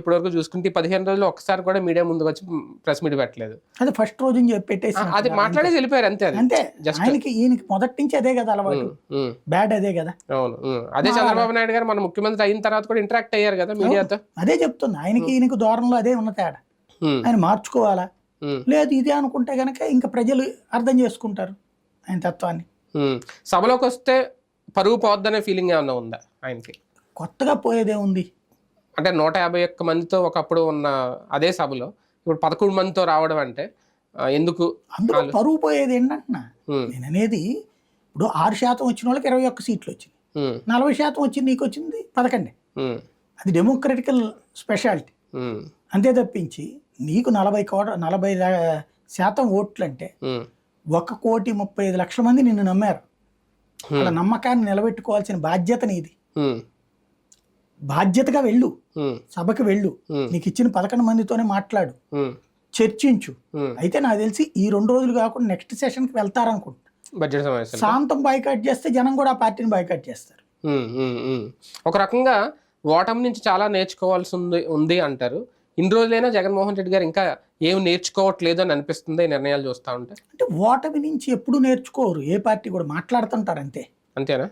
ఇప్పటివరకు చూసుకుంటే 15 రోజులు ఒక్కసారి కూడా మీడియా ముందుకు వచ్చి ప్రెస్ మీట్ పెట్టలేదు. అది ఫస్ట్ రోజు పెట్టేసి అది మాట్లాడేసి వెళ్ళిపోయారు అంతే. అది అంతే. జస్ట్ ఆయనకి ఈయనకి మొదటి నుంచి అదే కదా అలవాటు, బ్యాడ్ అదే కదా. అవును, అదే చంద్రబాబు నాయుడు గారు మన ముఖ్యమంత్రి అయిన తర్వాత కూడా ఇంటరాక్ట్ అయ్యారు కదా మీడియాతో. అదే చెప్తున్నా, ఆయనకి ఈయనకి దూరంలో అదే ఉన్న తేడా. ఆయన మార్చుకోవాలా, లేదు ఇదే అనుకుంటే గనక ఇంకా ప్రజలు అర్థం చేసుకుంటారు ఆయన తత్వాన్ని. సభలోకి వస్తే పరుగు పోద్దనే ఫీలింగ్ ఏమన్నా ఉందా ఆయనకి? కొత్తగా పోయేదే ఉంది అంటే 151 మందితో ఒకప్పుడు ఉన్న అదే సభలో ఇప్పుడు 11 మందితో రావడం అంటే ఎందుకు? అందులో పరుగు పోయేది ఏంటంటున్నా నేను అనేది. ఇప్పుడు 6% వచ్చిన వాళ్ళకి 21 సీట్లు వచ్చింది, 40% వచ్చింది, నీకు వచ్చింది 11. అది డెమోక్రటికల్ స్పెషాలిటీ అంతే తప్పించి నీకు 40% ఓట్లు అంటే 1,35,00,000 మంది నిన్ను నమ్మారు. వాళ్ళ నమ్మకాన్ని నిలబెట్టుకోవాల్సిన బాధ్యత నీది. బాధ్యతగా వెళ్ళు, సభకి వెళ్ళు, నీకు ఇచ్చిన 11 మందితోనే మాట్లాడు, చర్చించు. అయితే నాకు తెలిసి ఈ 2 రోజులు కాకుండా నెక్స్ట్ సెషన్కి వెళ్తారనుకుంటా. బడ్జెట్ సమావేశం శాంతం బాయ్కాట్ చేస్తే జనం కూడా ఆ పార్టీని బాయ్కాట్ చేస్తారు. ఒక రకంగా ఓటమి నుంచి చాలా నేర్చుకోవాల్సి ఉంది అంటారు. ఇన్ని రోజులైనా జగన్మోహన్ రెడ్డి గారు ఇంకా ఏమి నేర్చుకోవట్లేదు అని అనిపిస్తుంది ఈ నిర్ణయాలు చూస్తూ ఉంటే. అంటే ఓటమి నుంచి ఎప్పుడు నేర్చుకోరు, ఏ పార్టీ కూడా మాట్లాడుతుంటారు అంతే. అంతేనా?